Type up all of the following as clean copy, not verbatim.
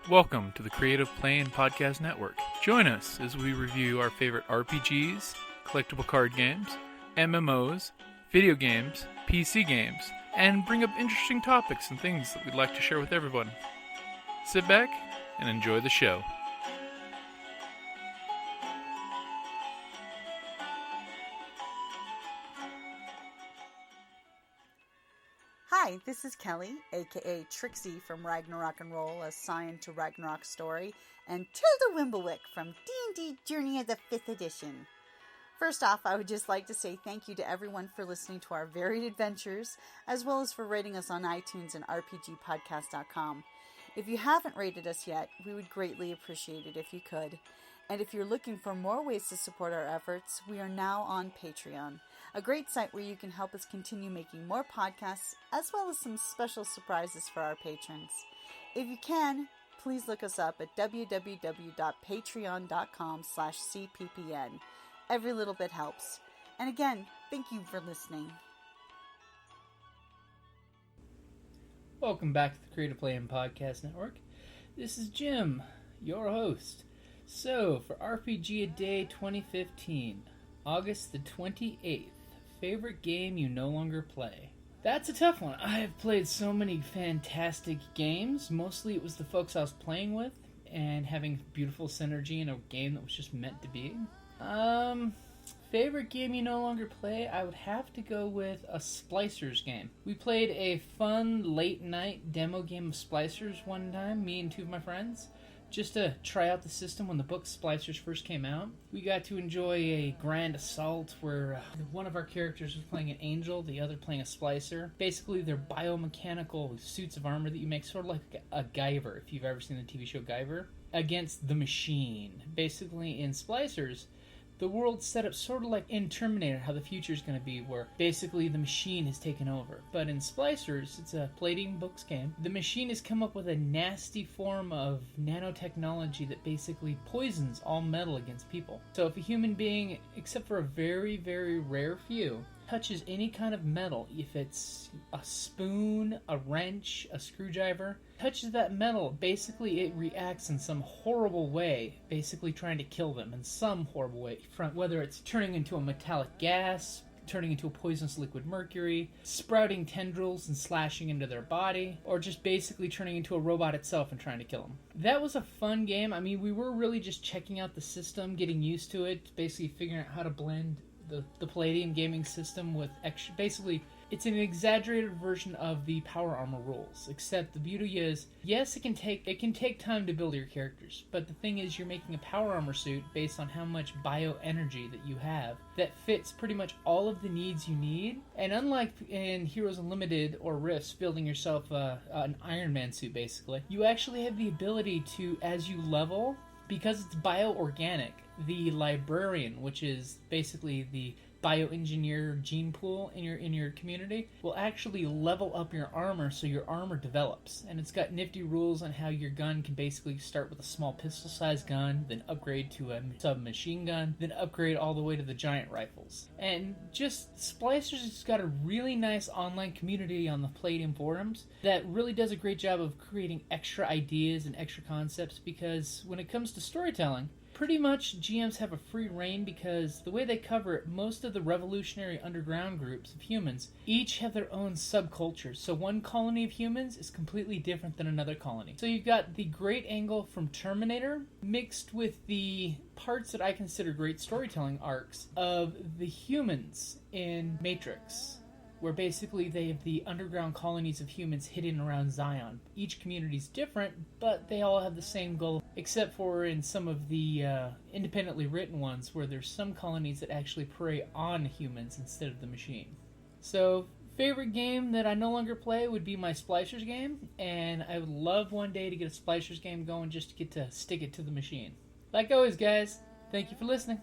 Welcome to the Creative Play and Podcast Network. Join us as we review our favorite RPGs, collectible card games, MMOs, video games, PC games, and bring up interesting topics and things that we'd like to share with everyone. Sit back and enjoy the show. Hi, this is Kelly, aka Trixie from Ragnarok and Roll, assigned to Ragnarok Story, and Tilda Wimblewick from D&D Journey of the 5th Edition. First off, I would just like to say thank you to everyone for listening to our varied adventures, as well as for rating us on iTunes and rpgpodcast.com. If you haven't rated us yet, we would greatly appreciate it if you could. And if you're looking for more ways to support our efforts, we are now on Patreon, a great site where you can help us continue making more podcasts, as well as some special surprises for our patrons. If you can, please look us up at www.patreon.com/cppn. Every little bit helps. And again, thank you for listening. Welcome back to the Creative Play and Podcast Network. This is Jim, your host. So, for RPG A Day 2015, August the 28th, favorite game you no longer play. That's a tough one. I have played so many fantastic games. Mostly it was the folks I was playing with and having beautiful synergy in a game that was just meant to be. Favorite game you no longer play, I would have to go with a Splicers game. We played a fun late night demo game of Splicers one time, me and two of my friends, just to try out the system when the book Splicers first came out. We got to enjoy a grand assault where one of our characters was playing an angel, the other playing a splicer. Basically, they're biomechanical suits of armor that you make, sort of like a Guyver, if you've ever seen the TV show Guyver, against the machine. Basically, in Splicers, the world's set up sort of like in Terminator, how the future's going to be, where basically the machine has taken over. But in Splicers, it's a Palladium books game, the machine has come up with a nasty form of nanotechnology that basically poisons all metal against people. So if a human being, except for a very, very rare few, touches any kind of metal, if it's a spoon, a wrench, a screwdriver, touches that metal, basically it reacts in some horrible way, basically trying to kill them in some horrible way, whether it's turning into a metallic gas, turning into a poisonous liquid mercury, sprouting tendrils and slashing into their body, or just basically turning into a robot itself and trying to kill them. That was a fun game. I mean, we were really just checking out the system, getting used to it, basically figuring out how to blend the Palladium gaming system with extra. Basically, it's an exaggerated version of the power armor rules, except the beauty is, yes, it can take time to build your characters, but the thing is, you're making a power armor suit based on how much bioenergy that you have that fits pretty much all of the needs you need. And unlike in Heroes Unlimited or Rifts, building yourself an Iron Man suit, basically, you actually have the ability to, as you level, because it's bioorganic, the librarian, which is basically the bioengineer gene pool in your community, will actually level up your armor so your armor develops. And it's got nifty rules on how your gun can basically start with a small pistol-sized gun, then upgrade to a submachine gun, then upgrade all the way to the giant rifles. And just Splicers has got a really nice online community on the Palladium forums that really does a great job of creating extra ideas and extra concepts, because when it comes to storytelling, pretty much GMs have a free reign, because the way they cover it, most of the revolutionary underground groups of humans each have their own subcultures. So one colony of humans is completely different than another colony. So you've got the great angle from Terminator mixed with the parts that I consider great storytelling arcs of the humans in Matrix, where basically they have the underground colonies of humans hidden around Zion. Each community's different, but they all have the same goal, except for in some of the independently written ones, where there's some colonies that actually prey on humans instead of the machine. So, favorite game that I no longer play would be my Splicers game, and I would love one day to get a Splicers game going just to get to stick it to the machine. Like always, guys, thank you for listening.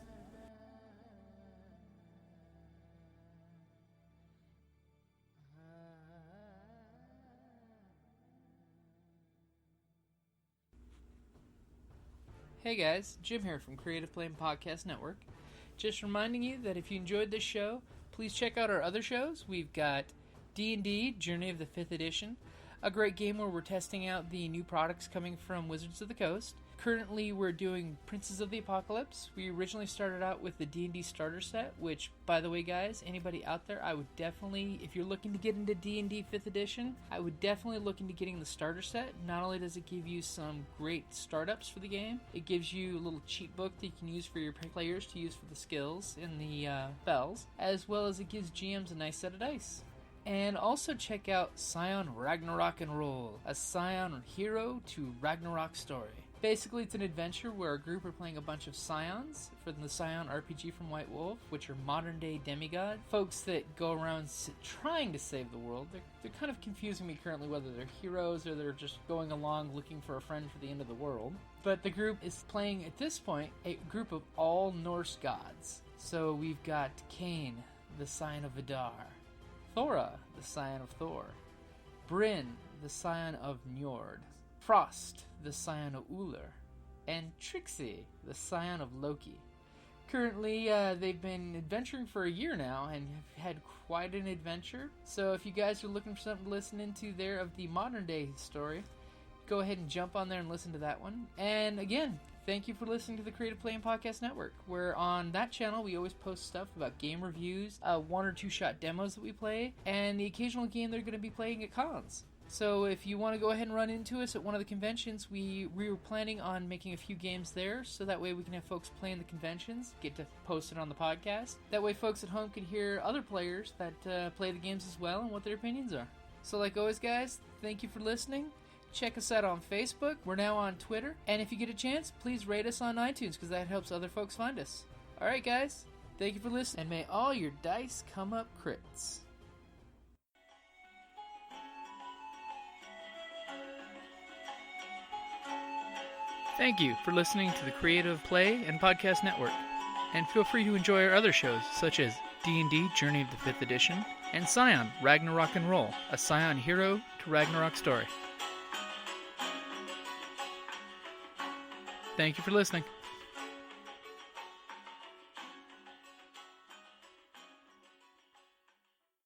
Hey guys, Jim here from Creative Play and Podcast Network. Just reminding you that if you enjoyed this show, please check out our other shows. We've got D&D, Journey of the 5th Edition, a great game where we're testing out the new products coming from Wizards of the Coast. Currently, we're doing Princes of the Apocalypse. We originally started out with the D&D starter set, which, by the way, guys, anybody out there, I would definitely, if you're looking to get into D&D 5th edition, I would definitely look into getting the starter set. Not only does it give you some great startups for the game, it gives you a little cheat book that you can use for your players to use for the skills and the spells, as well as it gives GMs a nice set of dice. And also check out Scion Ragnarok and Roll, a Scion hero to Ragnarok story. Basically, it's an adventure where a group are playing a bunch of Scions for the Scion RPG from White Wolf, which are modern-day demigods, folks that go around trying to save the world. They're kind of confusing me currently whether they're heroes or they're just going along looking for a friend for the end of the world. But the group is playing, at this point, a group of all Norse gods. So we've got Cain, the Scion of Vidar, Thora, the Scion of Thor, Bryn, the Scion of Njord, Frost, the Scion of Uller, and Trixie, the Scion of Loki. Currently, they've been adventuring for a year now and have had quite an adventure. So if you guys are looking for something to listen into there of the modern day story, go ahead and jump on there and listen to that one. And again, thank you for listening to the Creative Playing Podcast Network, where on that channel we always post stuff about game reviews, 1 or 2 shot demos that we play, and the occasional game they're going to be playing at cons. So if you want to go ahead and run into us at one of the conventions, we were planning on making a few games there, so that way we can have folks playing the conventions, get to post it on the podcast. That way folks at home can hear other players that play the games as well and what their opinions are. So like always, guys, thank you for listening. Check us out on Facebook. We're now on Twitter. And if you get a chance, please rate us on iTunes, because that helps other folks find us. Alright, guys, thank you for listening, and may all your dice come up crits. Thank you for listening to the Creative Play and Podcast Network. And feel free to enjoy our other shows, such as D&D Journey of the 5th Edition and Scion Ragnarok and Roll, a Scion hero to Ragnarok story. Thank you for listening.